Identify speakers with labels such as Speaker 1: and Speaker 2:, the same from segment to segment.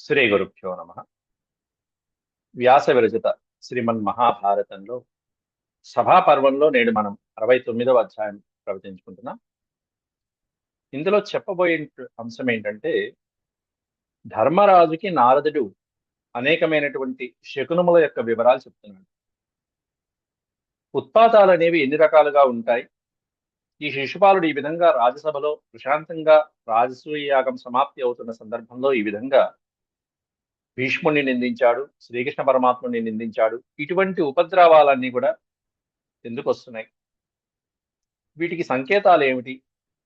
Speaker 1: శ్రీ గురుభ్యో నమ. వ్యాస విరచిత శ్రీమన్ మహాభారతంలో సభాపర్వంలో నేడు మనం 69వ అధ్యాయం ప్రవచించుకుంటున్నాం. ఇందులో చెప్పబోయే అంశం ఏంటంటే, ధర్మరాజుకి నారదుడు అనేకమైనటువంటి శకునముల యొక్క వివరాలు చెప్తున్నాడు. ఉత్పాతాలు అనేవి ఎన్ని రకాలుగా ఉంటాయి, ఈ శిశుపాలుడు ఈ విధంగా రాజ్యసభలో ప్రశాంతంగా రాజసూయ యాగం సమాప్తి అవుతున్న సందర్భంలో ఈ విధంగా భీష్ముడిని నిందించాడు, శ్రీకృష్ణ పరమాత్ముడిని నిందించాడు. ఇటువంటి ఉపద్రవాలన్నీ కూడా ఎందుకు వస్తున్నాయి, వీటికి సంకేతాలు ఏమిటి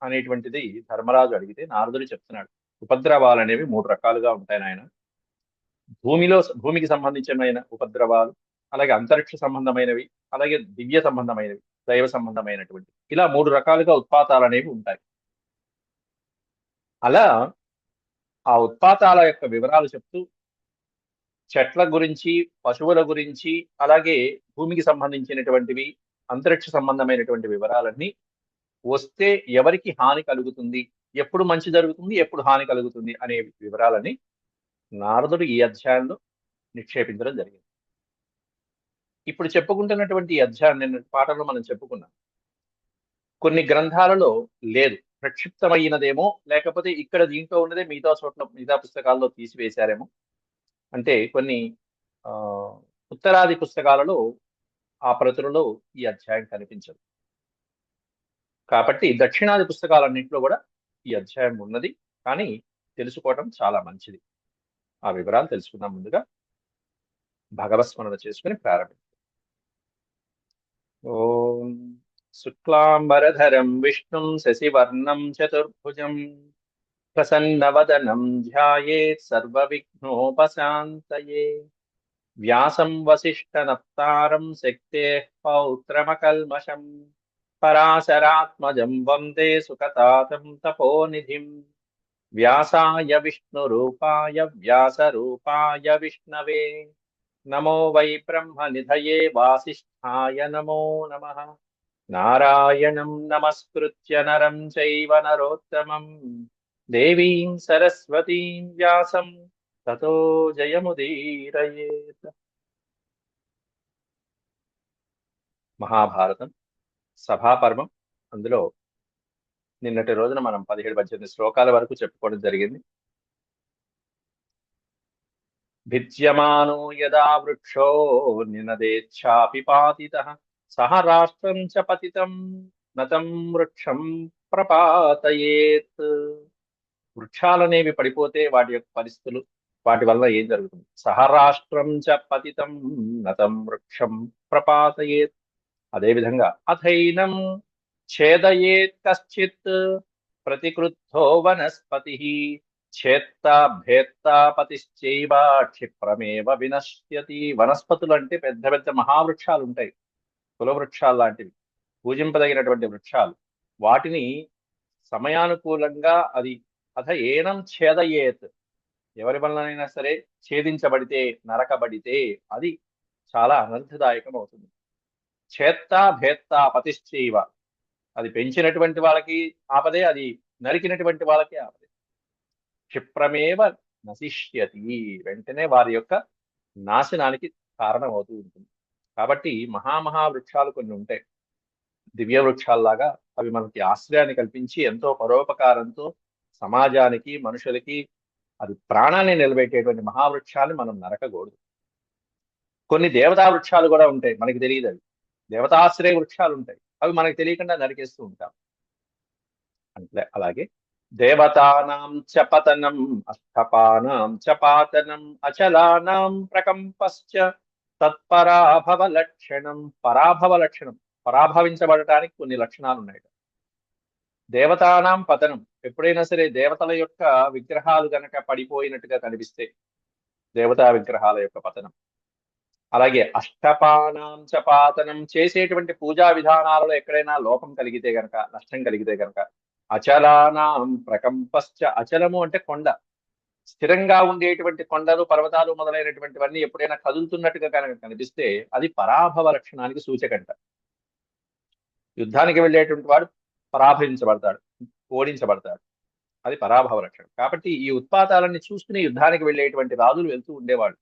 Speaker 1: అనేటువంటిది ధర్మరాజు అడిగితే నారదుడు చెప్తున్నాడు. ఉపద్రవాలు అనేవి మూడు రకాలుగా ఉంటాయి నాయన. భూమికి సంబంధించిన ఉపద్రవాలు, అలాగే అంతరిక్ష సంబంధమైనవి, అలాగే దివ్య సంబంధమైనవి, దైవ సంబంధమైనటువంటి, ఇలా మూడు రకాలుగా ఉత్పాతాలు అనేవి ఉంటాయి. అలా ఆ ఉత్పాతాల యొక్క వివరాలు చెప్తూ చెట్ల గురించి, పశువుల గురించి, అలాగే భూమికి సంబంధించినటువంటివి, అంతరిక్ష సంబంధమైనటువంటి వివరాలన్నీ వస్తే ఎవరికి హాని కలుగుతుంది, ఎప్పుడు మంచి జరుగుతుంది, ఎప్పుడు హాని కలుగుతుంది అనే వివరాలని నారదుడు ఈ అధ్యాయంలో నిక్షేపించడం జరిగింది. ఇప్పుడు చెప్పుకుంటున్నటువంటి ఈ అధ్యాయం నిన్న పాఠంలో మనం చెప్పుకున్నాం. కొన్ని గ్రంథాలలో లేదు, ప్రక్షిప్తమైనదేమో, లేకపోతే ఇక్కడ దీంట్లో ఉన్నదే మిగతా పుస్తకాల్లో తీసివేశారేమో. అంటే కొన్ని ఆ ఉత్తరాది పుస్తకాలలో ఆ ప్రతులలో ఈ అధ్యాయం కనిపించదు. కాబట్టి దక్షిణాది పుస్తకాలన్నింటిలో కూడా ఈ అధ్యాయం ఉన్నది, కానీ తెలుసుకోవటం చాలా మంచిది. ఆ వివరాలు తెలుసుకుందాం. ముందుగా భగవత్స్మరణ చేసుకుని ప్రారంభించాం. ఓం శుక్లాంబరధరం విష్ణుం శశివర్ణం చతుర్భుజం ప్రసన్నవదనం ధ్యాయేత్ సర్వవిఘ్నోపశాంతయే వ్యాసం వసిష్ఠనప్తారం శక్తేః పౌత్రమకల్మషం పరాశరాత్మజం వందే సుఖతాతం తపోనిధిం వ్యాసాయ విష్ణురూపాయ వ్యాసరూపాయ విష్ణవే నమో వై బ్రహ్మనిధయే వాసిష్ఠాయ నమో నమః. నారాయణం నమస్కృత్య నరం చైవ నరోత్తమం దేవీం సరస్వతీం వ్యాసం తతో జయముదీరయేత్. మహాభారతం సభాపర్వం. అందులో నిన్నటి రోజున మనం 17-18 శ్లోకాల వరకు చెప్పుకోవడం జరిగింది. భిద్యమానో యదా వృక్షో నినదేచ్ఛాపి పాతితః సహ రాష్ట్రం చ పతితం నతం వృక్షం ప్రపాతయేత్. వృక్షాలనేవి పడిపోతే వాటి యొక్క పరిస్థితులు, వాటి వల్ల ఏం జరుగుతుంది? సహరాష్ట్రం చ పతితం నతం వృక్షం ప్రపాతయేత్. అదేవిధంగా అథైనం ఛేదయేత్ కశ్చిత్ ప్రతిక్రుద్ధో వనస్పతి ఛేత్తా భేత్తా పతిశ్చైవ క్షిప్రమేవ వినశ్యతి. వనస్పతులు అంటే పెద్ద పెద్ద మహావృక్షాలు ఉంటాయి, కులవృక్షాలు లాంటివి, పూజింపదగినటువంటి వృక్షాలు. వాటిని సమయానుకూలంగా అది అథ ఏనం ఛేదయేత్, ఎవరి వలనైనా సరే ఛేదించబడితే, నరకబడితే అది చాలా అనర్థదాయకం అవుతుంది. ఛేత్తా భేత్తా పతిశ్చైవ, అది పెంచినటువంటి వాళ్ళకి ఆపదే, అది నరికినటువంటి వాళ్ళకి ఆపదే. క్షిప్రమేవ నశిష్యతి, వెంటనే వారి యొక్క నాశనానికి కారణం అవుతూ ఉంటుంది. కాబట్టి మహావృక్షాలు కొన్ని ఉంటాయి, దివ్య వృక్షాల్లాగా. అవి మనకి ఆశ్రయాన్ని కల్పించి ఎంతో పరోపకారంతో సమాజానికి, మనుషులకి అది ప్రాణాన్ని నిలబెట్టేటువంటి మహావృక్షాన్ని మనం నరకకూడదు. కొన్ని దేవతా వృక్షాలు కూడా ఉంటాయి, మనకి తెలియదు. అవి దేవతాశ్రయ వృక్షాలు ఉంటాయి, అవి మనకు తెలియకుండా నరికేస్తూ ఉంటాం. అంటే అలాగే దేవతానాం చ పతనం అష్టపానాం చ పాతనం అచలానాం ప్రకంపశ్చ తత్పరాభవ లక్షణం. పరాభవ లక్షణం, పరాభవించబడటానికి కొన్ని లక్షణాలు ఉన్నాయి. దేవతానాం పతనం, ఎప్పుడైనా సరే దేవతల యొక్క విగ్రహాలు గనక పడిపోయినట్టుగా కనిపిస్తే దేవతా విగ్రహాల యొక్క పతనం. అలాగే అష్టపానాం చ పాతనం, చేసేటువంటి పూజా విధానాలలో ఎక్కడైనా లోపం కలిగితే గనక, నష్టం కలిగితే గనక. అచలానాం ప్రకంపశ్చ, అచలము అంటే కొండ, స్థిరంగా ఉండేటువంటి కొండలు, పర్వతాలు మొదలైనటువంటివన్నీ ఎప్పుడైనా కదులుతున్నట్టుగా కనుక కనిపిస్తే అది పరాభవ లక్షణానికి సూచకంట. యుద్ధానికి వెళ్ళేటువంటి వాడు పరాభవించబడతాడు, ఓడించబడతాడు. అది పరాభవ లక్షణం. కాబట్టి ఈ ఉత్పాతాలన్నీ చూసుకుని యుద్ధానికి వెళ్ళేటువంటి రాజులు వెళ్తూ ఉండేవాళ్ళు.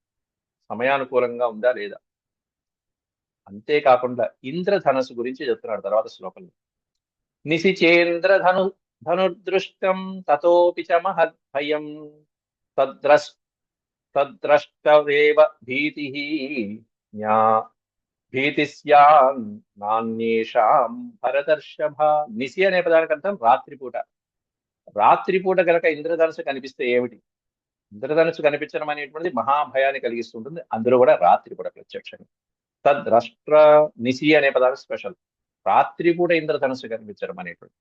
Speaker 1: సమయానుకూలంగా ఉందా లేదా. అంతేకాకుండా ఇంద్రధనస్సు గురించి చెప్తున్నాడు తర్వాత శ్లోకంలో. నిశిచేంద్రధను ధనుర్దృష్టం తతోపి చ మహద్భయం తద్రస్ తద్రష్టవేవ భీతి జ్ఞా భీతి స్యాన్ నాన్యేషాం భరతర్షభ. నిశి అనే పదానికి అర్థం రాత్రిపూట. రాత్రిపూట గనక ఇంద్రధనుసు కనిపిస్తే ఏమిటి? ఇంద్రధనుసు కనిపించడం అనేటువంటిది మహాభయాన్ని కలిగిస్తుంటుంది, అందులో కూడా రాత్రిపూట ప్రత్యక్షంగా. తద్రష్ట్ర నిశి అనే పదానికి స్పెషల్. రాత్రిపూట ఇంద్రధనుసు కనిపించడం అనేటువంటి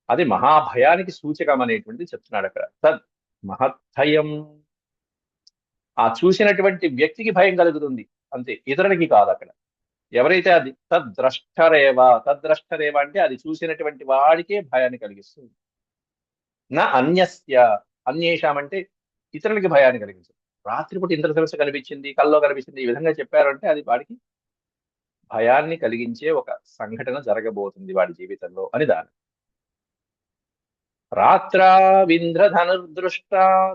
Speaker 1: అది మహాభయానికి సూచకం అనేటువంటిది చెప్తున్నాడు అక్కడ. తద్ మహత్భయం, ఆ చూసినటువంటి వ్యక్తికి భయం కలుగుతుంది అంతే, ఇతరునికి కాదు. అక్కడ ఎవరైతే అది తద్ద్రష్టరేవ అంటే అది చూసినటువంటి వాడికే భయాన్ని కలిగిస్తుంది. నా అన్యస్య, అన్యేషాం అంటే ఇతరులకి భయాన్ని కలిగించదు. రాత్రిపూట ఇంద్రధనుస్సు కనిపించింది, కల్లో కనిపించింది, ఈ విధంగా చెప్పారంటే అది వాడికి భయాన్ని కలిగించే ఒక సంఘటన జరగబోతుంది వాడి జీవితంలో అని దాని. రాత్రావింద్రధనుర్దృష్ట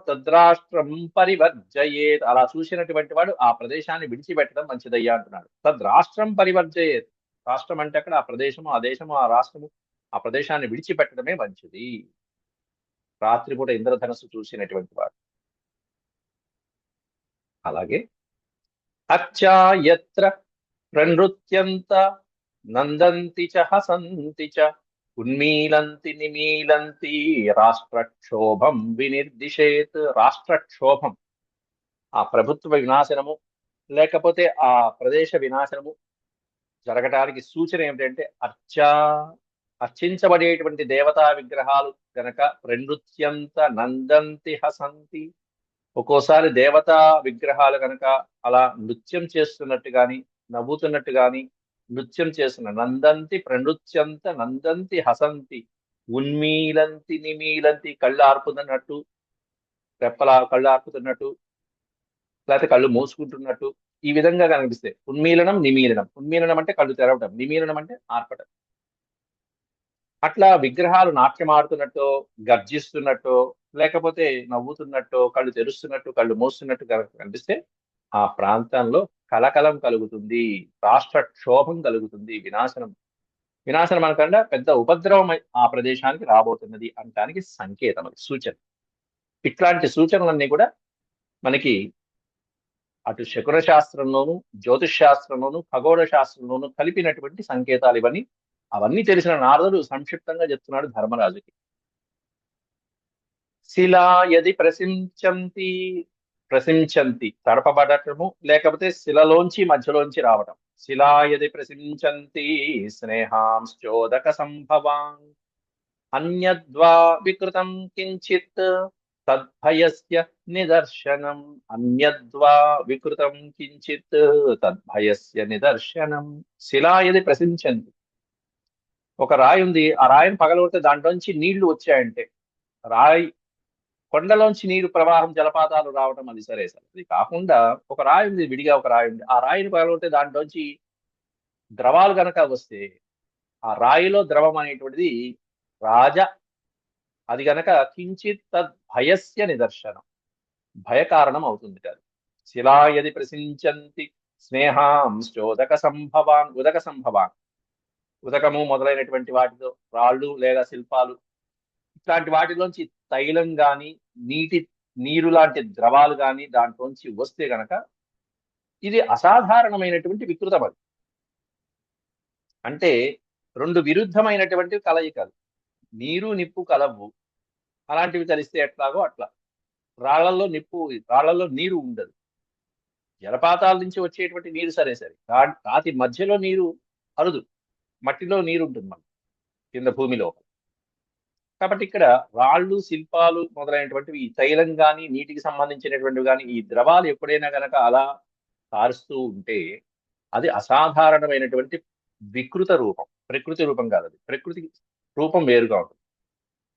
Speaker 1: తద్రాష్ట్రం పరివర్జయేత్, అలా చూసినటువంటి వాడు ఆ ప్రదేశాన్ని విడిచిపెట్టడం మంచిదయ్యా అంటున్నాడు. తద్రాష్ట్రం పరివర్జయేత్, రాష్ట్రం అంటే అక్కడ ఆ ప్రదేశము, ఆ దేశము, ఆ రాష్ట్రము, ఆ ప్రదేశాన్ని విడిచిపెట్టడమే మంచిది రాత్రిపూట ఇంద్రధనస్సు చూసినటువంటి వాడు. అలాగే అచ్చాయత్ర ప్రనృత్యంత నందంతి చ హసంతి చ ఉన్మీలంతి నిమీలంతి రాష్ట్రక్షోభం వినిర్దిశేత్. రాష్ట్రక్షోభం, ఆ ప్రభుత్వ వినాశనము లేకపోతే ఆ ప్రదేశ వినాశనము జరగటానికి సూచన ఏమిటంటే అర్చించబడేటువంటి దేవతా విగ్రహాలు గనక ప్రనృత్యంత నందంతి హసంతి, ఒక్కోసారి దేవతా విగ్రహాలు కనుక అలా నృత్యం చేస్తున్నట్టు గాని నవ్వుతున్నట్టు గాని నృత్యం చేస్తున్న నందంతి ప్రనృత్యంత నందంతి హసంతి ఉన్మీలంతి నిమీలంతి, కళ్ళు ఆర్పుతున్నట్టు, రెప్పలా కళ్ళు ఆర్పుతున్నట్టు, లేకపోతే కళ్ళు మూసుకుంటున్నట్టు, ఈ విధంగా కనిపిస్తాయి. ఉన్మీలనం నిమీలనం. ఉన్మీలనం అంటే కళ్ళు తెరవటం, నిమీలనం అంటే ఆర్పటం. అట్లా విగ్రహాలు నాట్యమాడుతున్నట్టు, గర్జిస్తున్నట్టు, లేకపోతే నవ్వుతున్నట్టు, కళ్ళు తెరుస్తున్నట్టు, కళ్ళు మూస్తున్నట్టు కనిపిస్తే ఆ ప్రాంతంలో కలకలం కలుగుతుంది, రాష్ట్రక్షోభం కలుగుతుంది, వినాశనం. వినాశనం అనకుండా పెద్ద ఉపద్రవం ఆ ప్రదేశానికి రాబోతున్నది అనటానికి సంకేతం, అది సూచన. ఇట్లాంటి సూచనలన్నీ కూడా మనకి అటు శకున శాస్త్రంలోను, జ్యోతిష్ శాస్త్రంలోను, ఖగోళ శాస్త్రంలోను కలిపినటువంటి సంకేతాలు ఇవన్నీ. అవన్నీ తెలిసిన నారదుడు సంక్షిప్తంగా చెప్తున్నాడు ధర్మరాజుకి. శిలా యది ప్రసించంతి, ప్రసించంతి తడపబడటము, లేకపోతే శిలలోంచి మధ్యలోంచి రావటం. శిలా యది ప్రసించంతి స్నేహాంశ్చోదక సంభవాన్ అన్యద్వా వికృతం కించిత్ తద్భయస్య నిదర్శనం. అన్యద్వా వికృతం కించిత్ తద్భయస్య నిదర్శనం. శిలా యది ప్రసించంతి, ఒక రాయి ఉంది, ఆ రాయిని పగలగొడితే దాంట్లోంచి నీళ్లు వచ్చాయంటే, రాయి కొండలోంచి నీరు ప్రవాహం జలపాతాలు రావడం అది సరే సార్. అది కాకుండా ఒక రాయి ఉంది, విడిగా ఒక రాయి ఉంది, ఆ రాయిని పగలగొడితే దాంట్లోంచి ద్రవాలు గనక వస్తే ఆ రాయిలో ద్రవం అనేటువంటిది రాజ, అది గనక కించిత్ తద్ భయస్య నిదర్శనం, భయకారణం అవుతుంది కాదు. శిలాయది ప్రసించంతి స్నేహాంశ్చోదక సంభవాన్, ఉదక సంభవాన్, ఉదకము మొదలైనటువంటి వాటితో రాళ్ళు లేదా శిల్పాలు ఇట్లాంటి వాటిలోంచి తైలం గాని నీరు లాంటి ద్రవాలు గాని దాంట్లోంచి వస్తే గనక ఇది అసాధారణమైనటువంటి వికృతం. అది అంటే రెండు విరుద్ధమైనటువంటి కలయికలు, నీరు నిప్పు కలవు, అలాంటివి కలిస్తే ఎట్లాగో అట్లా. రాళ్లలో నీరు ఉండదు, జలపాతాల నుంచి వచ్చేటువంటి నీరు సరే సరే, రాతి మధ్యలో నీరు అరుదు, మట్టిలో నీరు ఉంటుంది మనం కింద భూమిలో. కాబట్టి ఇక్కడ రాళ్ళు శిల్పాలు మొదలైనటువంటివి, ఈ తైలం కానీ నీటికి సంబంధించినటువంటివి కానీ ఈ ద్రవాలు ఎప్పుడైనా గనక అలా కారుస్తూ ఉంటే అది అసాధారణమైనటువంటి వికృత రూపం, ప్రకృతి రూపం కాదు. అది ప్రకృతి రూపం వేరుగా ఉంటుంది,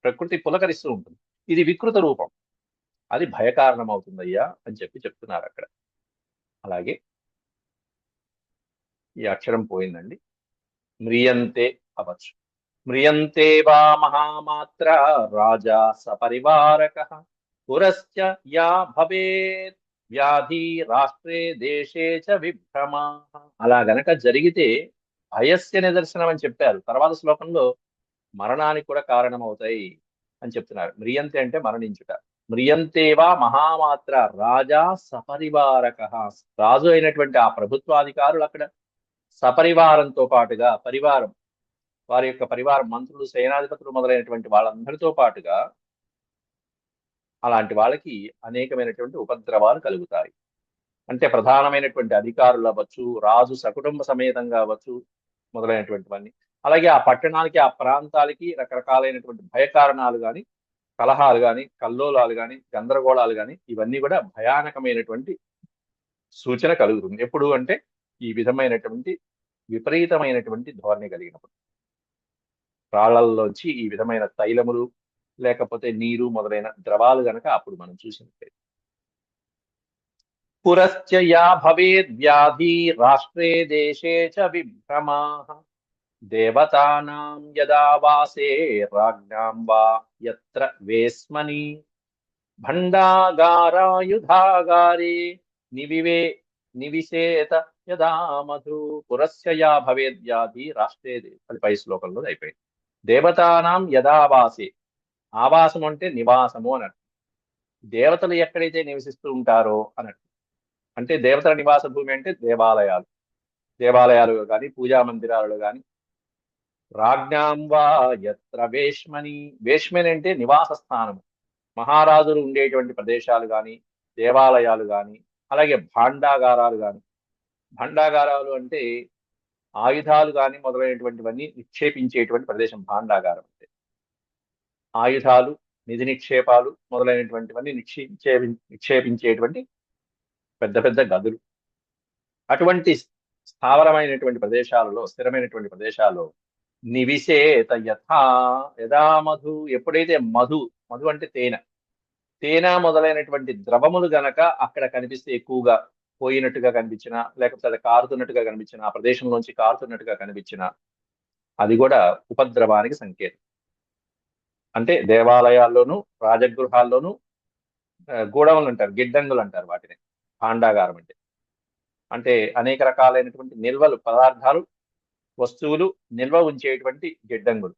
Speaker 1: ప్రకృతి పులకరిస్తూ ఉంటుంది, ఇది వికృత రూపం, అది భయకారణం అవుతుందయ్యా అని చెప్తున్నారు అక్కడ. అలాగే ఈ అక్షరం పోయిందండి, మ్రియంతే అవచ్చు. మ్రియంతే వా మహామాత్ర రాజా సపరివారకః పురశ్చ యా భవేత్ వ్యాధి రాష్ట్రే దేశే చ విభ్రమా. అలా గనక జరిగితే భయస్య నిదర్శనం అని చెప్పారు. తర్వాత శ్లోకంలో మరణానికి కూడా కారణమవుతాయి అని చెప్తున్నారు. మ్రియంతే అంటే మరణించుట. మ్రియంతేవా మహామాత్ర రాజా సపరివారక. రాజు అయినటువంటి ఆ ప్రభుత్వాధికారులు అక్కడ సపరివారంతో పాటుగా, పరివారం వారి యొక్క పరివారం, మంత్రులు, సేనాధిపతులు మొదలైనటువంటి వాళ్ళందరితో పాటుగా అలాంటి వాళ్ళకి అనేకమైనటువంటి ఉపద్రవాలు కలుగుతాయి. అంటే ప్రధానమైనటువంటి అధికారులు అవ్వచ్చు, రాజు సకుటుంబ సమేతంగా అవ్వచ్చు, మొదలైనటువంటివన్నీ. అలాగే ఆ పట్టణానికి, ఆ ప్రాంతాలకి రకరకాలైనటువంటి భయ కారణాలు కానీ, కలహాలు కానీ, కల్లోలాలు కానీ, గందరగోళాలు కానీ, ఇవన్నీ కూడా భయానకమైనటువంటి సూచన కలుగుతుంది. ఎప్పుడు అంటే ఈ విధమైనటువంటి విపరీతమైనటువంటి ధోరణి కలిగినప్పుడు, రాళ్లల్లోంచి ఈ విధమైన తైలములు లేకపోతే నీరు మొదలైన ద్రవాలు గనక అప్పుడు మనం చూసినట్లయితే. పురశ్చ యా భవేద్ వ్యాధి రాష్ట్రే దేశే చ విభ్రమాః దేవతానాం యదా వాసే రాజ్ఞాం వా యత్ర వేస్మని భండాగారాయుధాగారే నివివే నివిశేత యదా మధు. పురస్య యా భవేద్ వ్యాధి రాష్ట్రే అది పై శ్లోకంలో అయిపోయింది. దేవతానాం యదా వాసే, ఆవాసం అంటే నివాసము అన్నట్టు. దేవతలు ఎక్కడైతే నివసిస్తూ ఉంటారో అన్నట్టు. అంటే దేవతల నివాస భూమి అంటే దేవాలయాలు, దేవాలయాలు కానీ, పూజా మందిరాలు కానీ. రాజ్ఞాం వా యత్ర వేష్మని, వేష్మని అంటే నివాస స్థానము, మహారాజులు ఉండేటువంటి ప్రదేశాలు కానీ, దేవాలయాలు కానీ, అలాగే భాండాగారాలు కానీ. భాండాగారాలు అంటే ఆయుధాలు కానీ మొదలైనటువంటివన్నీ నిక్షేపించేటువంటి ప్రదేశం భాండాగారం అంటే. ఆయుధాలు, నిధి నిక్షేపాలు మొదలైనటువంటివన్నీ నిక్షేపించేటువంటి పెద్ద పెద్ద గదులు. అటువంటి స్థావరమైనటువంటి ప్రదేశాలలో, స్థిరమైనటువంటి ప్రదేశాల్లో నివిశేత యథా మధు, ఎప్పుడైతే మధు, మధు అంటే తేనె, తేనె మొదలైనటువంటి ద్రవములు గనక అక్కడ కనిపిస్తే, ఎక్కువగా పోయినట్టుగా కనిపించినా, లేకపోతే అది కారుతున్నట్టుగా కనిపించినా, ఆ ప్రదేశంలోంచి కారుతున్నట్టుగా కనిపించినా, అది కూడా ఉపద్రవానికి సంకేతం. అంటే దేవాలయాల్లోనూ, రాజగృహాల్లోనూ గూడములు అంటారు, గిడ్డంగులు అంటారు వాటిని. భాండాగారం అంటే అంటే అనేక రకాలైనటువంటి నిల్వలు, పదార్థాలు, వస్తువులు నిల్వ ఉంచేటువంటి గిడ్డంగులు.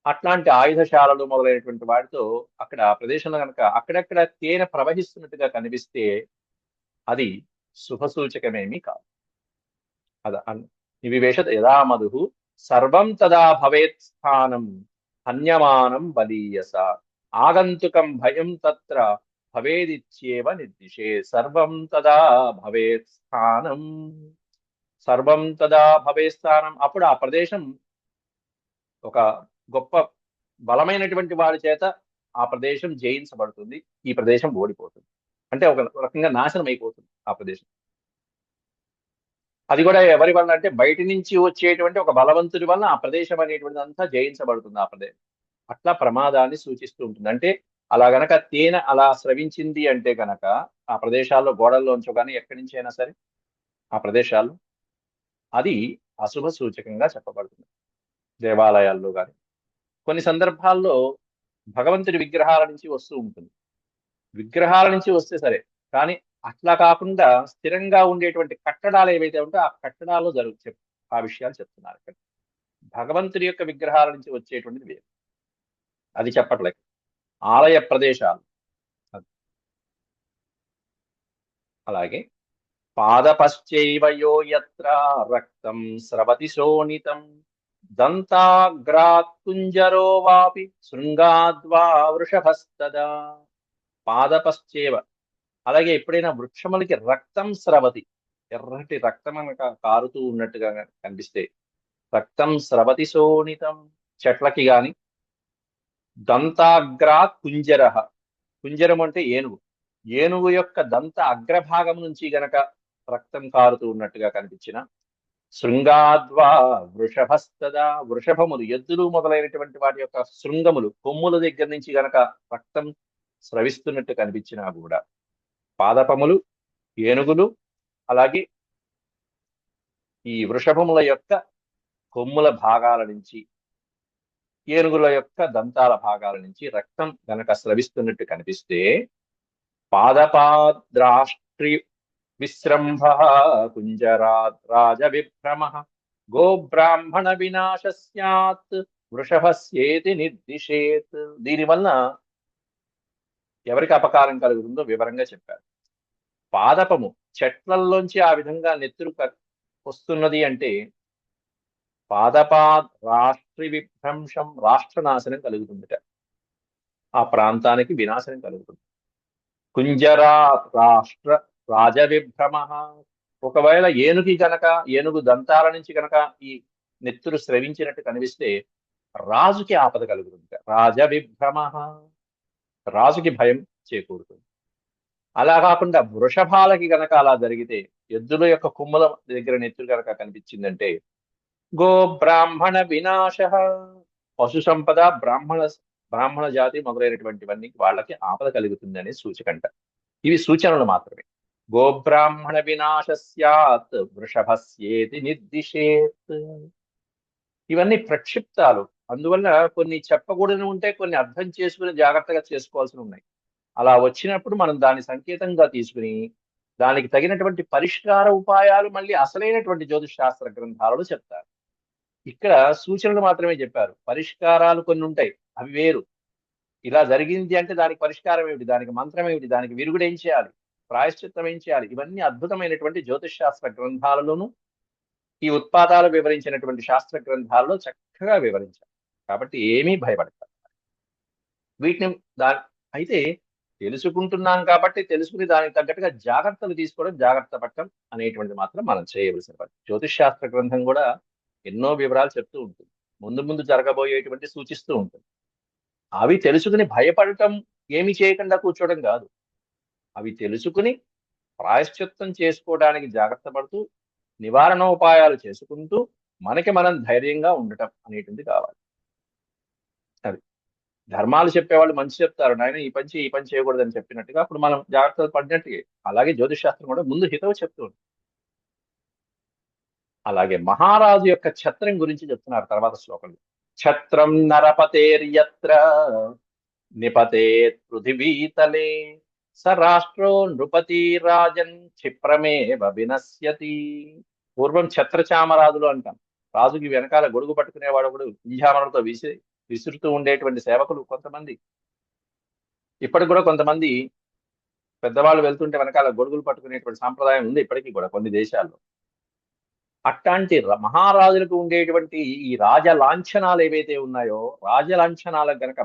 Speaker 1: అట్లాంటి ఆయుధశాలలు మొదలైనటువంటి వాటితో అక్కడ ఆ ప్రదేశంలో కనుక అక్కడక్కడ తేనె ప్రవహిస్తున్నట్టుగా కనిపిస్తే అది శుభసూచకమేమీ కాదు. నివివేశత యదా మధు సర్వం తదా భవేత్ స్థానం హన్యమానం బలీయస ఆగంతుకం భయం తత్ర భవేదిత్యేవ నిర్దిశే. సర్వం తదా భవేత్ స్థానం, సర్వం తదా భవేత్ స్థానం. అప్పుడు ఆ ప్రదేశం ఒక గొప్ప బలమైనటువంటి వారి చేత ఆ ప్రదేశం జయించబడుతుంది, ఈ ప్రదేశం ఓడిపోతుంది. అంటే ఒక రకంగా నాశనం అయిపోతుంది ఆ ప్రదేశం. అది కూడా ఎవరి వల్ల అంటే బయట నుంచి వచ్చేటువంటి ఒక బలవంతుడి వల్ల ఆ ప్రదేశం అనేటువంటిది అంతా జయించబడుతుంది ఆ ప్రదేశం. అట్లా ప్రమాదాన్ని సూచిస్తూ ఉంటుంది. అంటే అలా గనక తేనె అలా స్రవించింది అంటే గనక ఆ ప్రదేశాల్లో, గోడల్లోంచో కానీ ఎక్కడి నుంచి అయినా సరే ఆ ప్రదేశాల్లో, అది అశుభ సూచకంగా చెప్పబడుతుంది. దేవాలయాల్లో కానీ కొన్ని సందర్భాల్లో భగవంతుడి విగ్రహాల నుంచి వస్తూ ఉంటుంది. విగ్రహాల నుంచి వస్తే సరే, కానీ అట్లా కాకుండా స్థిరంగా ఉండేటువంటి కట్టడాలు ఏవైతే ఉంటే ఆ కట్టడాల్లో ఆ విషయాలు చెప్తున్నారు ఇక్కడ. భగవంతుడి యొక్క విగ్రహాల నుంచి వచ్చేటువంటిది వేరు, అది చెప్పట్లేదు. ఆలయ ప్రదేశాలు అలాగే పాదపశ్చైవ యో యత్ర రక్తం స్రవతి శోణితం దంతాగ్రాత్ కుంజరో వాపి శృంగాద్వా వృషభస్తదా. పాదపశ్చేవ, అలాగే ఎప్పుడైనా వృక్షములకి రక్తం స్రవతి, ఎర్రటి రక్తం కారుతూ ఉన్నట్టుగా కనిపిస్తే, రక్తం స్రవతి శోణితం, చెట్లకి గాని. దంతాగ్రాత్ కుంజర, కుంజరం అంటే ఏనుగు, ఏనుగు యొక్క దంత అగ్రభాగం నుంచి గనక రక్తం కారుతూ ఉన్నట్టుగా కనిపించిన. శృంగాద్వా వృషభస్తదా, వృషభములు, ఎద్దులు మొదలైనటువంటి వాటి యొక్క శృంగములు, కొమ్ముల దగ్గర నుంచి గనక రక్తం స్రవిస్తున్నట్టు కనిపించినా కూడా, పాదపములు, ఏనుగులు, అలాగే ఈ వృషభముల యొక్క కొమ్ముల భాగాల నుంచి ఏనుగుల యొక్క దంతాల భాగాల నుంచి రక్తం గనక స్రవిస్తున్నట్టు కనిపిస్తే పాదపాద్రాష్ట్రి విశ్రంభ కుంజరాత్ రాజ విభ్రమ గోబ్రాహ్మణ వినాశ స్యాత్ వృషభస్యేతి నిర్దిశేత్. దీనివల్ల ఎవరికి అపకారం కలుగుతుందో వివరంగా చెప్పారు. పాదపము చెట్లల్లోంచి ఆ విధంగా నెత్తురు వస్తున్నది అంటే పాదపాద్ రాష్ట్రి విభ్రంశం, రాష్ట్ర నాశనం కలుగుతుందిట, ఆ ప్రాంతానికి వినాశనం కలుగుతుంది. కుంజరా రాష్ట్ర రాజ విభ్రమ, ఒకవేళ ఏనుగు దంతాల నుంచి గనక ఈ నెత్తురు స్రవించినట్టు కనిపిస్తే రాజుకి ఆపద కలుగుతుంది. రాజ విభ్రమ, రాజుకి భయం చేకూరుతుంది. అలా కాకుండా వృషభాలకి గనక అలా జరిగితే, ఎద్దుల యొక్క కొమ్ముల దగ్గర నెత్తురు గనక కనిపించిందంటే గో బ్రాహ్మణ వినాశ, పశు సంపద, బ్రాహ్మణ జాతి మొదలైనటువంటివన్నీ వాళ్ళకి ఆపద కలుగుతుంది అనే సూచకంట. ఇవి సూచనలు మాత్రమే. గోబ్రాహ్మణ వినాశ స్యాత్ వృషభస్యేతి నిర్దిశేత్. ఇవన్నీ ప్రక్షిప్తాలు, అందువల్ల కొన్ని చెప్పకూడని ఉంటే కొన్ని అర్థం చేసుకుని జాగ్రత్తగా చేసుకోవాల్సి ఉన్నాయి. అలా వచ్చినప్పుడు మనం దాన్ని సంకేతంగా తీసుకుని దానికి తగినటువంటి పరిష్కార ఉపాయాలు మళ్ళీ అసలైనటువంటి జ్యోతిష్ శాస్త్ర గ్రంథాలలో చెప్తారు. ఇక్కడ సూచనలు మాత్రమే చెప్పారు, పరిష్కారాలు కొన్ని ఉంటాయి, అవి వేరు. ఇలా జరిగింది అంటే దానికి పరిష్కారం ఏమిటి, దానికి మంత్రం ఏమిటి, దానికి విరుగుడు ఏం చేయాలి, ప్రాయశ్చిత్తం ఏం చేయాలి, ఇవన్నీ అద్భుతమైనటువంటి జ్యోతిష్ శాస్త్ర గ్రంథాలలోనూ ఈ ఉత్పాదాలు వివరించినటువంటి శాస్త్ర గ్రంథాలలో చక్కగా వివరించారు. కాబట్టి ఏమీ భయపడతారు వీటిని. అయితే తెలుసుకుంటున్నాం కాబట్టి తెలుసుకుని దానికి తగ్గట్టుగా జాగ్రత్తలు తీసుకోవడం, జాగ్రత్త పడటం అనేటువంటిది మాత్రం మనం చేయవలసిన పని. జ్యోతిష్ శాస్త్ర గ్రంథం కూడా ఎన్నో వివరాలు చెప్తూ ఉంటుంది, ముందు ముందు జరగబోయేటువంటి సూచిస్తూ ఉంటుంది. అవి తెలుసుకుని భయపడటం, ఏమి చేయకుండా కూర్చోవడం కాదు. అవి తెలుసుకుని ప్రాయశ్చిత్తం చేసుకోవడానికి జాగ్రత్త పడుతూ నివారణోపాయాలు చేసుకుంటూ మనకి మనం ధైర్యంగా ఉండటం అనేటువంటి కావాలి. అది ధర్మాలు చెప్పేవాళ్ళు మంచి చెప్తారు, నాయన ఈ పని చేయకూడదని చెప్పినట్టుగా అప్పుడు మనం జాగ్రత్తలు పడినట్టుగా. అలాగే జ్యోతిష్ శాస్త్రం కూడా ముందు హితవు చెప్తూ ఉంటుంది. అలాగే మహారాజు యొక్క ఛత్రం గురించి చెప్తున్నారు తర్వాత శ్లోకంలో. ఛత్రం నరపతేర్యత్ర నిపతేత్ పృథివీతలే స రాష్ట్రో నృపతి రాజన్ క్షిప్రమేవ వినశ్యతి. పూర్వం ఛత్రచామరాజులు అంటాం. రాజుకి వెనకాల గొడుగు పట్టుకునేవాడు కూడా వింజామరలతో విసురుతూ ఉండేటువంటి సేవకులు కొంతమంది. ఇప్పటికి కూడా కొంతమంది పెద్దవాళ్ళు వెళ్తుంటే వెనకాల గొడుగులు పట్టుకునేటువంటి సాంప్రదాయం ఉంది ఇప్పటికీ కూడా కొన్ని దేశాల్లో. అట్లాంటి మహారాజులకు ఉండేటువంటి ఈ రాజలాంఛనాలు ఏవైతే ఉన్నాయో, రాజలాంఛనాలకు గనక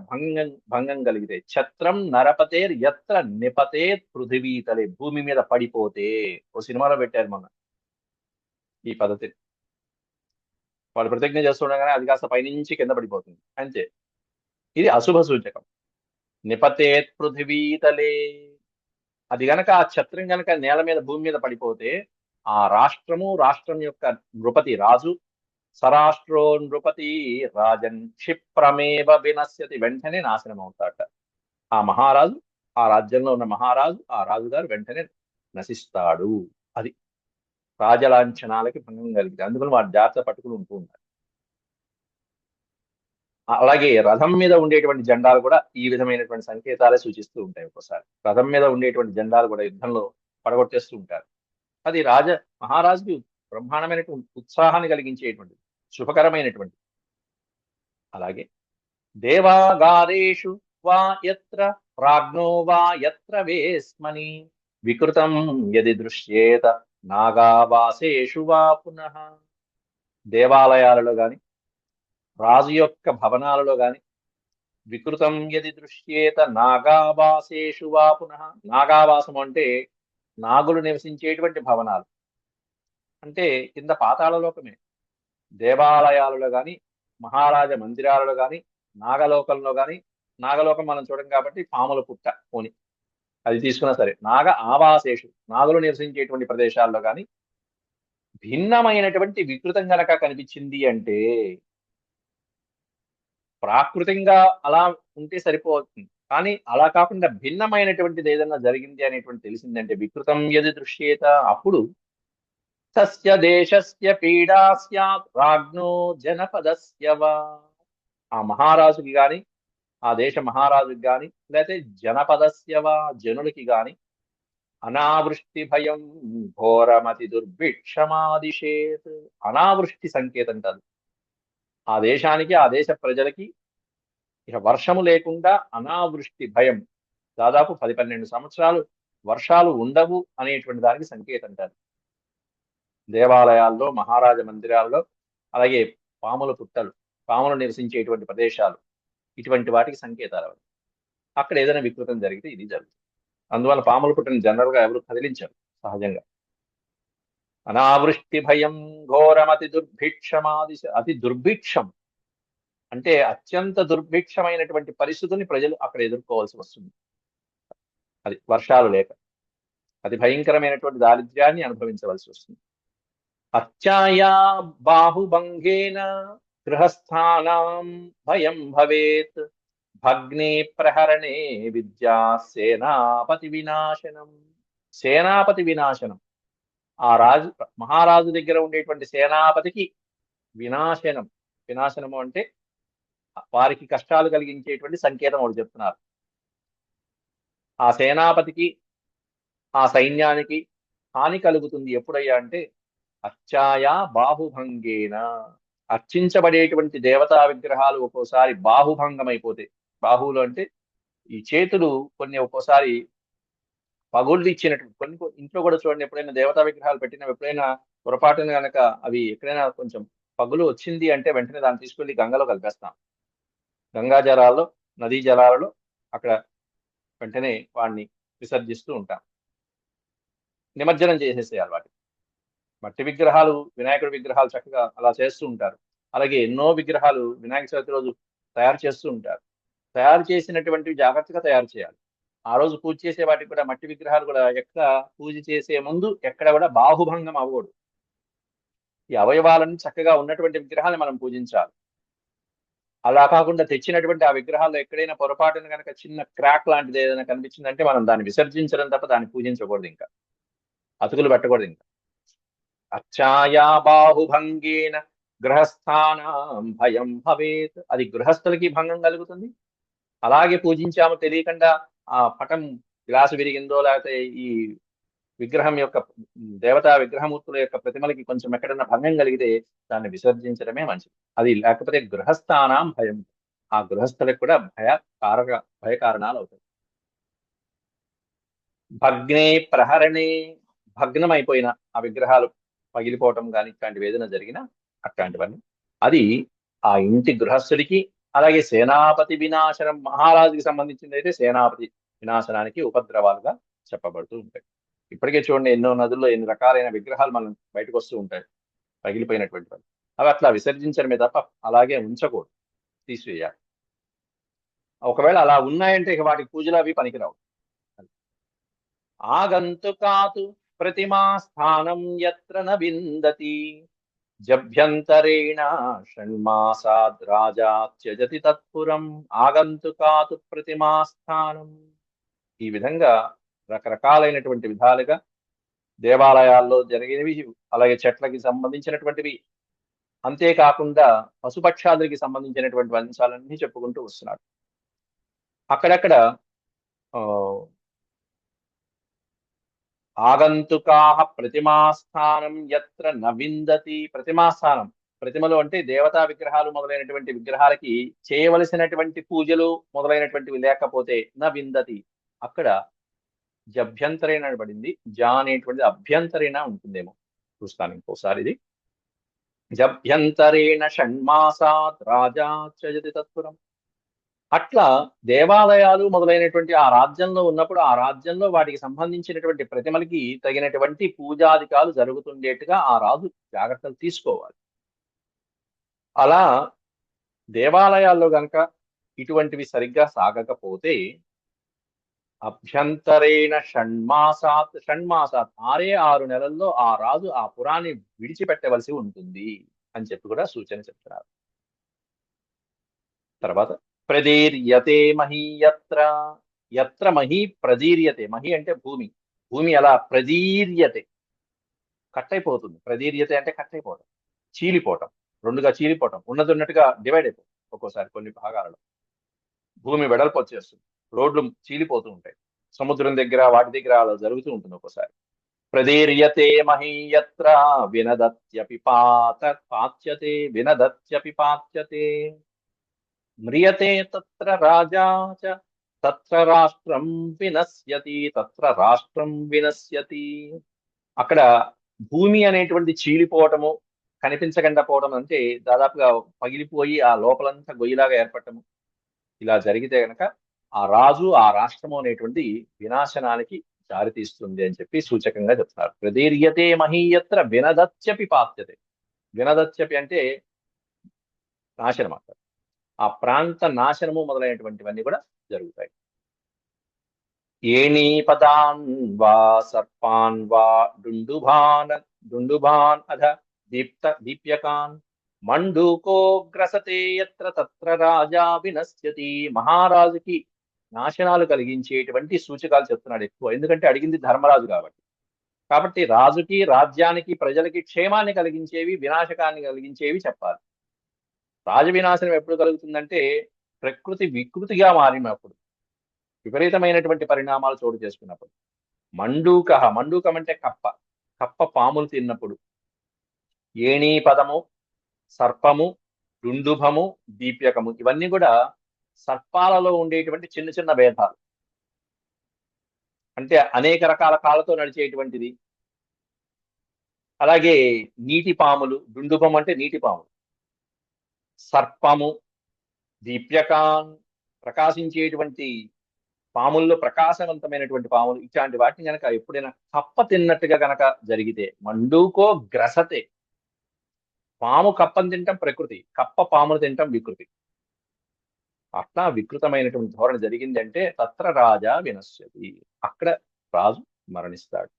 Speaker 1: భంగం కలిగితే, ఛత్రం నరపతేర్ ఎత్ర నిపతే పృథివీతలే, భూమి మీద పడిపోతే. ఓ సినిమాలో పెట్టారు మొన్న ఈ పద్ధతి. వాడు ప్రతిజ్ఞ చేస్తుండగానే అది కాస్త పైనుంచి కింద పడిపోతుంది అంతే. ఇది అశుభ సూచకం. నిపతేత్ పృథివీతలే, అది గనక ఆ ఛత్రం గనక నేల మీద భూమి మీద పడిపోతే ఆ రాష్ట్రం యొక్క నృపతి రాజు, సరాష్ట్రో నృపతి రాజన్ క్షిప్రమేవ వినశ్యతి, వెంటనే నాశనం అవుతాట. ఆ మహారాజు, ఆ రాజ్యంలో ఉన్న మహారాజు, ఆ రాజుగారు వెంటనే నశిస్తాడు. అది రాజలాంఛనాలకి భంగం కలిగింది. అందుకని వాడు జాగ్రత్త పట్టుకుని ఉంటూ ఉంటారు. అలాగే రథం మీద ఉండేటువంటి జెండాలు కూడా ఈ విధమైనటువంటి సంకేతాలే సూచిస్తూ ఉంటాయి. ఒక్కోసారి రథం మీద ఉండేటువంటి జెండాలు కూడా యుద్ధంలో పడగొట్టేస్తూ ఉంటారు. అది మహారాజుకి బ్రహ్మాండమైనటువంటి ఉత్సాహాన్ని కలిగించేటువంటిది, శుభకరమైనటువంటి. అలాగే దేవాగారేషు వా యత్ర ప్రాజ్ఞో వా యత్ర వేస్మని వికృతం యది దృశ్యేత నాగావాసేషు వా పునః. దేవాలయాలలో గాని రాజు యొక్క భవనాలలో గాని వికృతం యది దృశ్యేత నాగావాసేషు వా పునః. నాగావాసం అంటే నాగులు నివసించేటువంటి భవనాలు, అంటే కింద పాతాళ లోకమే. దేవాలయాలలో గాని మహారాజ మందిరాలలో గాని నాగలోకంలో గాని, నాగలోకం మనం చూడం కాబట్టి పాముల పుట్ట పోని అది తీసుకున్నా సరే, నాగ ఆవాసేషు, నాగులు నివసించేటువంటి ప్రదేశాల్లో గాని భిన్నమైనటువంటి వికృతం గనక కనిపించింది అంటే, ప్రాకృతంగా అలా ఉంటే సరిపోతుంది, కానీ అలా కాకుండా భిన్నమైనటువంటిది ఏదైనా జరిగింది అనేటువంటి తెలిసిందంటే, వికృతం యది దృశ్యేత, అప్పుడు తస్య దేశస్య పీడా స్యాత్ రాజ్ఞో జనపదస్య వా. ఆ మహారాజుకి గాని, ఆ దేశ మహారాజుకి గాని, లేకపోతే జనపదస్యవా జనులకి గాని అనావృష్టి భయం ఘోరమతి దుర్భిక్షమాదిశేత్. అనావృష్టి సంకేతం కాదు. ఆ దేశానికి, ఆ దేశ ప్రజలకి ఇక వర్షము లేకుండా అనావృష్టి భయం, దాదాపు 10-12 సంవత్సరాలు వర్షాలు ఉండవు అనేటువంటి దానికి సంకేతం కాదు. దేవాలయాల్లో, మహారాజ మందిరాల్లో, అలాగే పాముల పుట్టలు, పాములు నివసించేటువంటి ప్రదేశాలు, ఇటువంటి వాటికి సంకేతాలు అవి. అక్కడ ఏదైనా వికృతం జరిగితే ఇది జరుగుతుంది. అందువల్ల పాముల పుట్టని జనరల్ గా ఎవరు కదిలించరు సహజంగా. అనావృష్టి భయం ఘోరమతి దుర్భిక్షమాది. అతి దుర్భిక్షం అంటే అత్యంత దుర్భిక్షమైనటువంటి పరిస్థితుల్ని ప్రజలు అక్కడ ఎదుర్కోవాల్సి వస్తుంది. అది వర్షాలు లేక అతి భయంకరమైనటువంటి దారిద్ర్యాన్ని అనుభవించవలసి వస్తుంది. అత్యాయా బాహుభంగేన గృహస్థానాం భయం భవేత్ భగ్నే ప్రహరణే విద్యా సేనాపతి వినాశనం. సేనాపతి వినాశనం, ఆ రాజు మహారాజు దగ్గర ఉండేటువంటి సేనాపతికి వినాశనం. వినాశనము అంటే వారికి కష్టాలు కలిగించేటువంటి సంకేతం ఒకటి చెప్తున్నారు. ఆ సేనాపతికి, ఆ సైన్యానికి హాని కలుగుతుంది ఎప్పుడయ్యా అంటే అర్చాయ బాహుభంగేన. అర్చించబడేటువంటి దేవతా విగ్రహాలు ఒక్కోసారి బాహుభంగం అయిపోతాయి. బాహువులు అంటే ఈ చేతులు కొన్ని ఒక్కోసారి పగుళ్ళు ఇచ్చినట్టు కొన్ని ఇంట్లో కూడా చూడండి, ఎప్పుడైనా దేవతా విగ్రహాలు పెట్టిన ఎప్పుడైనా పొరపాటున గనక అవి ఎక్కడైనా కొంచెం పగులు వచ్చింది అంటే వెంటనే దాన్ని తీసుకెళ్లి గంగలో కలిపేస్తాం. గంగా జలాల్లో, నదీ జలాలలో అక్కడ వెంటనే వాడిని విసర్జిస్తూ ఉంటాం. నిమజ్జనం చేసేసేయాలి వాటిని. మట్టి విగ్రహాలు, వినాయకుడి విగ్రహాలు చక్కగా అలా చేస్తూ ఉంటారు. అలాగే ఎన్నో విగ్రహాలు వినాయక చవితి రోజు తయారు చేస్తూ ఉంటారు. తయారు చేసినటువంటివి జాగ్రత్తగా తయారు చేయాలి. ఆ రోజు పూజ చేసే వాటికి కూడా మట్టి విగ్రహాలు కూడా ఎక్కడ పూజ చేసే ముందు ఎక్కడ కూడా బాహుభంగం అవ్వకూడదు. ఈ అవయవాలను చక్కగా ఉన్నటువంటి విగ్రహాన్ని మనం పూజించాలి. అలా కాకుండా తెచ్చినటువంటి ఆ విగ్రహాల్లో ఎక్కడైనా పొరపాటున కనుక చిన్న క్రాక్ లాంటిది ఏదైనా కనిపించిందంటే మనం దాన్ని విసర్జించడం తప్ప దాన్ని పూజించకూడదు, ఇంకా అతుకులు పెట్టకూడదు. ఇంకా అచ్చాయా బాహుభంగేన గృహస్థానం భయం భవేత్. అది గృహస్థులకి భంగం కలుగుతుంది. అలాగే పూజించాము తెలియకుండా ఆ పటం గ్లాసు విరిగిందో, లేకపోతే ఈ విగ్రహం యొక్క దేవతా విగ్రహమూర్తుల యొక్క ప్రతిమలకి కొంచెం ఎక్కడైనా భంగం కలిగితే దాన్ని విసర్జించడమే మంచిది. అది లేకపోతే గృహస్థానం భయం, ఆ గృహస్థులకు కూడా భయ కారణాలు అవుతాయి. భగ్నే ప్రహరణే, భగ్నం అయిపోయిన ఆ విగ్రహాలు పగిలిపోవటం కానీ ఇట్లాంటివి ఏదైనా జరిగినా అట్లాంటివన్నీ అది ఆ ఇంటి గృహస్థుడికి, అలాగే సేనాపతి వినాశనం, మహారాజుకి సంబంధించింది అయితే సేనాపతి వినాశనానికి ఉపద్రవాలుగా చెప్పబడుతూ ఉంటాయి. ఇప్పటికే చూడండి ఎన్నో నదుల్లో ఎన్ని రకాలైన విగ్రహాలు మనం బయటకు వస్తూ ఉంటాయి పగిలిపోయినటువంటివి. అవి అట్లా విసర్జించడమే తప్ప అలాగే ఉంచకూడదు, తీసివేయాలి. ఒకవేళ అలా ఉన్నాయంటే ఇక వాటికి పూజలు అవి పనికిరావు. ఆగంతుకాతు ప్రతిమా స్థానం యత్ర న విందతి జభ్యంతరేణ షణ్మాసాద్ రాజా త్యజతి తత్పురం. ఆగంతుకాతు ప్రతిమా స్థానం. ఈ విధంగా రకరకాలైనటువంటి విధాలుగా దేవాలయాల్లో జరిగినవి, అలాగే చెట్లకి సంబంధించినటువంటివి, అంతేకాకుండా పశుపక్షాదులకి సంబంధించినటువంటి అంశాలన్నీ చెప్పుకుంటూ వస్తున్నాడు. అక్కడక్కడ ఆ ఆగంతుకాహ ప్రతిమాస్థానం యత్ర న విందతి. ప్రతిమాస్థానం, ప్రతిమలు అంటే దేవతా విగ్రహాలు మొదలైనటువంటి విగ్రహాలకి చేయవలసినటువంటి పూజలు మొదలైనటువంటివి లేకపోతే న విందతి. అక్కడ జభ్యంతరేణ పడింది, జా అనేటువంటిది అభ్యంతరేణ ఉంటుందేమో, చూస్తాను ఇంకోసారి. ఇది జభ్యంతరేణ షణ్మాసాత్ రాజా త్యజతి తత్పురం. అట్లా దేవాలయాలు మొదలైనటువంటి ఆ రాజ్యంలో ఉన్నప్పుడు ఆ రాజ్యంలో వాటికి సంబంధించినటువంటి ప్రతిమలకి తగినటువంటి పూజాధికాలు జరుగుతుండేట్టుగా ఆ రాజు జాగ్రత్తలు తీసుకోవాలి. అలా దేవాలయాల్లో గనక ఇటువంటివి సరిగ్గా సాగకపోతే అభ్యంతరేణ షణ్మాసాత్, షణ్మాసాత్ 6 నెలల్లో ఆ రాజు ఆ పురాన్ని విడిచిపెట్టవలసి ఉంటుంది అని చెప్పి కూడా సూచన చెప్తున్నారు. తర్వాత ప్రదీర్యతే మహీ యత్ర. యత్ర మహీ ప్రదీర్యతే. మహి అంటే భూమి. భూమి ఎలా ప్రదీర్యతే, కట్టయిపోతుంది. ప్రదీర్యతే అంటే కట్టయిపోవటం, చీలిపోవటం, రెండుగా చీలిపోవటం, ఉన్నది ఉన్నట్టుగా డివైడ్ అయిపోవటం. ఒక్కోసారి కొన్ని భాగాలలో భూమి వెడల్పు వచ్చేస్తుంది, రోడ్లు చీలిపోతూ ఉంటాయి, సముద్రం దగ్గర వాటి దగ్గర అలా జరుగుతూ ఉంటుంది ఒక్కోసారి. ప్రదీర్యతే మహీయత్ర వినదత్యపి పాత్యతే వినదత్యపి పాత్యతే మ్రియతే తత్ర రాజా చ తత్ర రాష్ట్రం వినశ్యతి తత్ర రాష్ట్రం వినశ్యతి. అక్కడ భూమి అనేటువంటి చీలిపోవటము, కనిపించకుండా పోవడం అంటే దాదాపుగా పగిలిపోయి ఆ లోపలంతా గొయ్యిలాగా ఏర్పడటము, ఇలా జరిగితే గనక ఆ రాజు ఆ రాష్ట్రము అనేటువంటి వినాశనానికి దారితీస్తుంది అని చెప్పి సూచకంగా చెప్తున్నారు. ప్రదీర్యతే మహీయత్ర వినదత్యపి పాత్యతే. వినదత్యపి అంటే నాశనం అంటారు. ఆ ప్రాంత నాశనము మొదలైనటువంటివన్నీ కూడా జరుగుతాయి. ఏణీపదాన్ వా సర్పాన్ వా డుండుభాన్ అధ దీప్యకాన్ మండూకో గ్రసతే యత్ర తత్ర రాజా వినశ్యతి. మహారాజుకి నాశనాలు కలిగించేటువంటి సూచకాలు చెప్తున్నాడు ఎక్కువ, ఎందుకంటే అడిగింది ధర్మరాజు కాబట్టి రాజుకి రాజ్యానికి ప్రజలకి క్షేమాన్ని కలిగించేవి వినాశకాన్ని కలిగించేవి చెప్పాలి. రాజ వినాశనం ఎప్పుడు కలుగుతుందంటే ప్రకృతి వికృతిగా మారినప్పుడు, విపరీతమైనటువంటి పరిణామాలు చోటు చేసుకున్నప్పుడు. మండూకం అంటే కప్ప పాములు తిన్నప్పుడు. ఏణీ పదము, సర్పము, డుండుభము, దీప్యకము ఇవన్నీ కూడా సర్పాలలో ఉండేటువంటి చిన్న చిన్న భేదాలు. అంటే అనేక రకాల కాళ్ళతో నడిచేటువంటిది. అలాగే నీటి పాములు, డుండుభం అంటే నీటి పాములు, సర్పము, దీప్యకాన్ ప్రకాశించేటువంటి పాముల్లో ప్రకాశవంతమైనటువంటి పాములు, ఇట్లాంటి వాటిని గనక ఎప్పుడైనా కప్ప తిన్నట్టుగా గనక జరిగితే, మండూకో గ్రసతే. పాము కప్పని తింటాం ప్రకృతి, కప్ప పామును తింటాం వికృతి. అట్లా వికృతమైనటువంటి ధోరణి జరిగింది అంటే తత్ర రాజా వినశ్యతి, అక్కడ రాజు మరణిస్తాడు.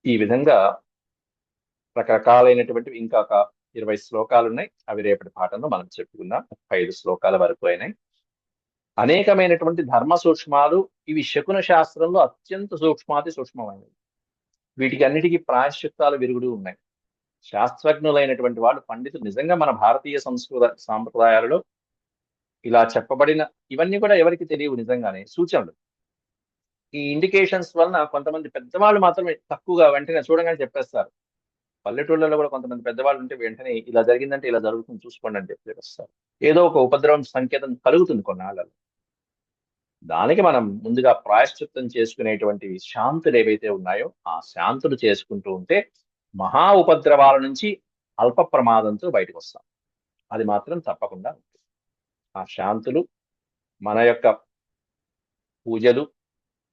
Speaker 1: ఈ విధంగా రకరకాలైనటువంటివి ఇంకా ఒక 20 శ్లోకాలు ఉన్నాయి. అవి రేపటి పాఠంలో మనం చెప్పుకుందాం. 35 శ్లోకాల వరకు అయినాయి. అనేకమైనటువంటి ధర్మ సూక్ష్మాలు ఇవి శకున శాస్త్రంలో అత్యంత సూక్ష్మాతి సూక్ష్మమైనవి. వీటికి అన్నిటికీ ప్రాయశ్చిత్తాలు విరుగుడు ఉన్నాయి. శాస్త్రజ్ఞులైనటువంటి వాళ్ళు, పండితులు నిజంగా మన భారతీయ సంస్కృత సాంప్రదాయాలలో ఇలా చెప్పబడిన ఇవన్నీ కూడా ఎవరికి తెలియవు, నిజంగానే సూచనలు. ఈ ఇండికేషన్స్ వలన కొంతమంది పెద్దవాళ్ళు మాత్రమే తక్కువగా వెంటనే చూడగానే చెప్పేస్తారు. పల్లెటూళ్ళలో కూడా కొంతమంది పెద్దవాళ్ళు ఉంటే వెంటనే ఇలా జరిగిందంటే ఇలా జరుగుతుంది చూసుకోండి అని చెప్పేస్తారు. ఏదో ఒక ఉపద్రవం సంకేతం కలుగుతుంది కొన్నాళ్ళలో. దానికి మనం ముందుగా ప్రాయశ్చిత్తం చేసుకునేటువంటి శాంతులు ఏవైతే ఉన్నాయో ఆ శాంతులు చేసుకుంటూ ఉంటే మహా ఉపద్రవాల నుంచి అల్ప ప్రమాదంతో బయటకు వస్తాం. అది మాత్రం తప్పకుండా ఉంటుంది. ఆ శాంతులు, మన యొక్క పూజలు,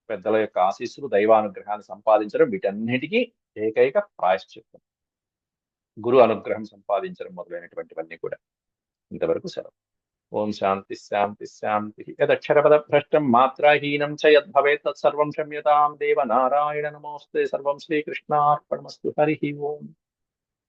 Speaker 1: పెద్దల యొక్క ఆశీస్సులు, దైవానుగ్రహాన్ని సంపాదించడం, వీటన్నిటికీ ఏకైక ప్రాయశ్చిత్తం. గురు అనుగ్రహం సంపాదించడం మొదలైనటువంటివన్నీ కూడా. ఇంతవరకు సెలవు. ఓం శాంతి శాంతి శాంతి. యదక్షరపద భ్రష్టం మాత్రాహీనం చ యద్భవేత్ తత్సర్వం క్షమ్యతాం దేవ నారాయణ నమోస్తే. సర్వం శ్రీకృష్ణార్పణమస్తు. హరి ఓం.